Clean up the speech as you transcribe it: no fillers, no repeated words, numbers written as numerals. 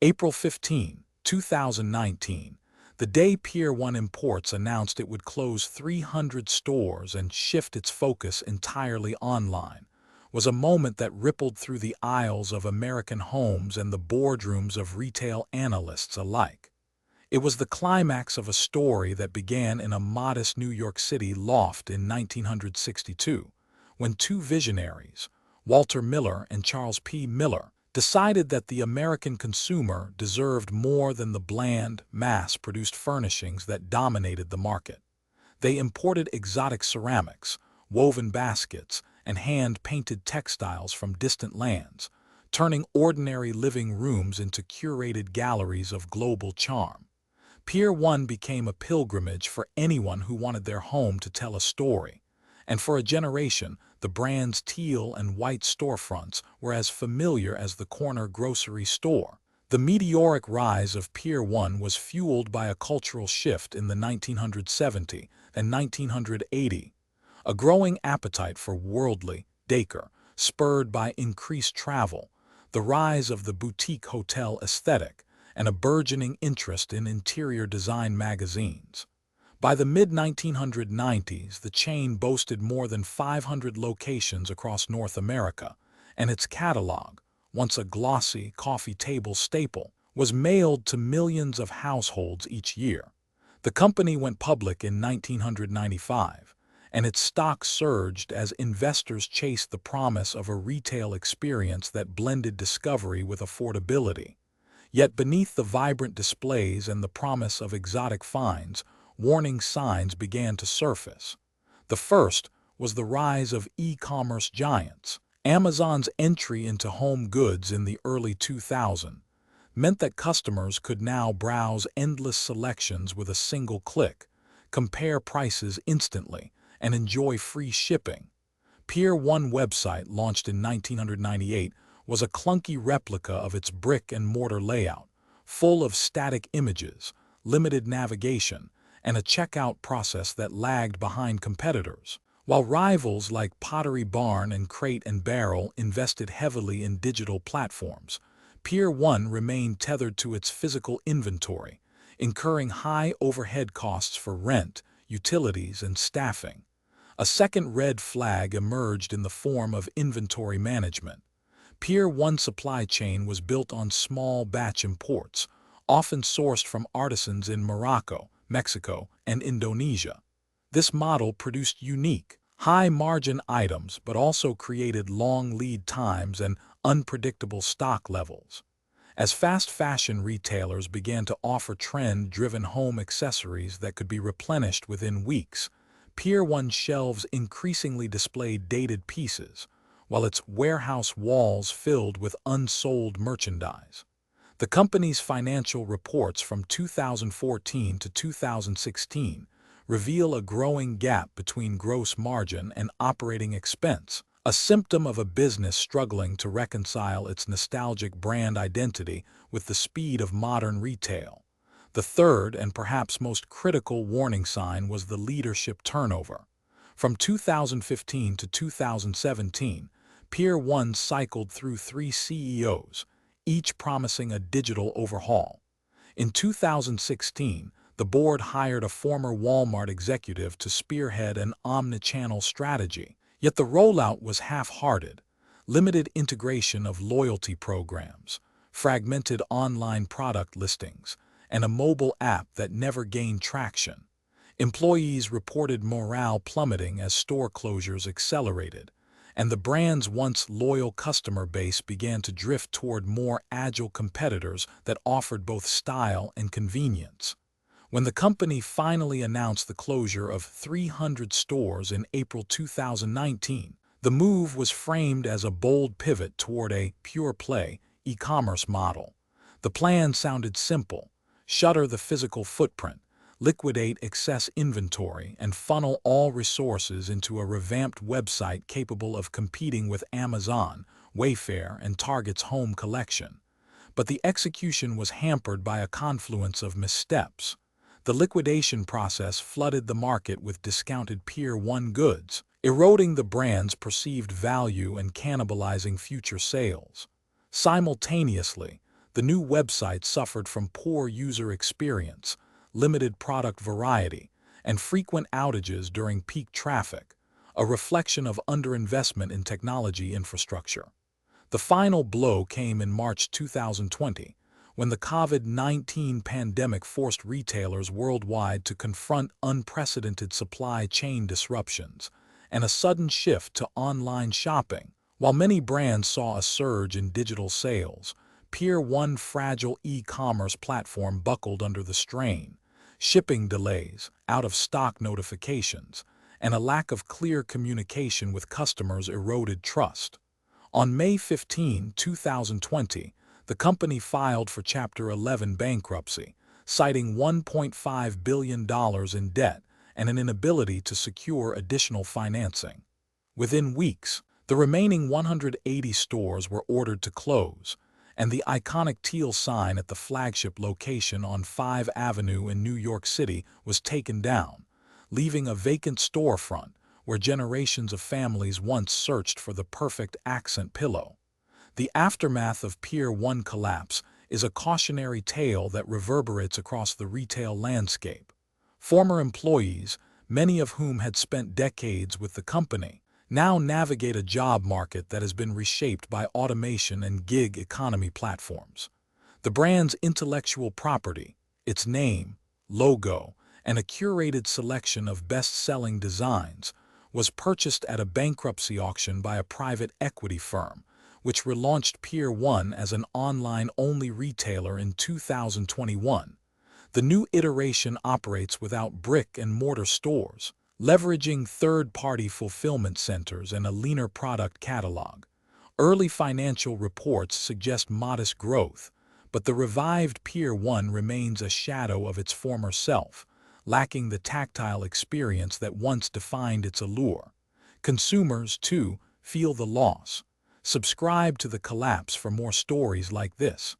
April 15, 2019, the day Pier 1 Imports announced it would close 300 stores and shift its focus entirely online, was a moment that rippled through the aisles of American homes and the boardrooms of retail analysts alike. It was the climax of a story that began in a modest New York City loft in 1962, when two visionaries, Walter Miller and Charles P. Miller, decided that the American consumer deserved more than the bland, mass-produced furnishings that dominated the market. They imported exotic ceramics, woven baskets, and hand-painted textiles from distant lands, turning ordinary living rooms into curated galleries of global charm. Pier 1 became a pilgrimage for anyone who wanted their home to tell a story, and for a generation, the brand's teal and white storefronts were as familiar as the corner grocery store. The meteoric rise of Pier 1 was fueled by a cultural shift in the 1970 and 1980, a growing appetite for worldly décor, spurred by increased travel, the rise of the boutique hotel aesthetic, and a burgeoning interest in interior design magazines. By the mid-1990s, the chain boasted more than 500 locations across North America, and its catalog, once a glossy coffee table staple, was mailed to millions of households each year. The company went public in 1995, and its stock surged as investors chased the promise of a retail experience that blended discovery with affordability. Yet beneath the vibrant displays and the promise of exotic finds, warning signs began to surface. The first was the rise of e-commerce giants. Amazon's entry into home goods in the early 2000s meant that customers could now browse endless selections with a single click, compare prices instantly, and enjoy free shipping. Pier 1 website, launched in 1998, was a clunky replica of its brick-and-mortar layout, full of static images, limited navigation, and a checkout process that lagged behind competitors. While rivals like Pottery Barn and Crate and Barrel invested heavily in digital platforms, Pier 1 remained tethered to its physical inventory, incurring high overhead costs for rent, utilities, and staffing. A second red flag emerged in the form of inventory management. Pier 1 supply chain was built on small batch imports, often sourced from artisans in Morocco, Mexico, and Indonesia. This model produced unique, high-margin items but also created long lead times and unpredictable stock levels. As fast fashion retailers began to offer trend-driven home accessories that could be replenished within weeks, Pier 1 shelves increasingly displayed dated pieces, while its warehouse walls filled with unsold merchandise. The company's financial reports from 2014 to 2016 reveal a growing gap between gross margin and operating expense, a symptom of a business struggling to reconcile its nostalgic brand identity with the speed of modern retail. The third and perhaps most critical warning sign was the leadership turnover. From 2015 to 2017, Pier 1 cycled through 3 CEOs, each promising a digital overhaul. In 2016, the board hired a former Walmart executive to spearhead an omnichannel strategy, yet the rollout was half-hearted. Limited integration of loyalty programs, fragmented online product listings, and a mobile app that never gained traction. Employees reported morale plummeting as store closures accelerated, and the brand's once loyal customer base began to drift toward more agile competitors that offered both style and convenience. When the company finally announced the closure of 300 stores in April 2019, the move was framed as a bold pivot toward a pure-play e-commerce model. The plan sounded simple: shutter the physical footprint, liquidate excess inventory, and funnel all resources into a revamped website capable of competing with Amazon, Wayfair, and Target's home collection. But the execution was hampered by a confluence of missteps. The liquidation process flooded the market with discounted Pier 1 goods, eroding the brand's perceived value and cannibalizing future sales. Simultaneously, The new website suffered from poor user experience, limited product variety, and frequent outages during peak traffic, a reflection of underinvestment in technology infrastructure. The final blow came in March 2020, when the COVID-19 pandemic forced retailers worldwide to confront unprecedented supply chain disruptions and a sudden shift to online shopping. While many brands saw a surge in digital sales, Pier 1's fragile e-commerce platform buckled under the strain. Shipping delays, out-of-stock notifications, and a lack of clear communication with customers eroded trust. On May 15, 2020, the company filed for Chapter 11 bankruptcy, citing $1.5 billion in debt and an inability to secure additional financing. Within weeks, the remaining 180 stores were ordered to close, and the iconic teal sign at the flagship location on 5th Avenue in New York City was taken down, leaving a vacant storefront where generations of families once searched for the perfect accent pillow. The aftermath of Pier 1 collapse is a cautionary tale that reverberates across the retail landscape. Former employees, many of whom had spent decades with the company, now navigate a job market that has been reshaped by automation and gig economy platforms. The brand's intellectual property, its name, logo, and a curated selection of best-selling designs was purchased at a bankruptcy auction by a private equity firm, which relaunched Pier 1 as an online-only retailer in 2021. The new iteration operates without brick-and-mortar stores, leveraging third-party fulfillment centers and a leaner product catalog. Early financial reports suggest modest growth, but the revived Pier 1 remains a shadow of its former self, lacking the tactile experience that once defined its allure. Consumers, too, feel the loss. Subscribe to The Collapse for more stories like this.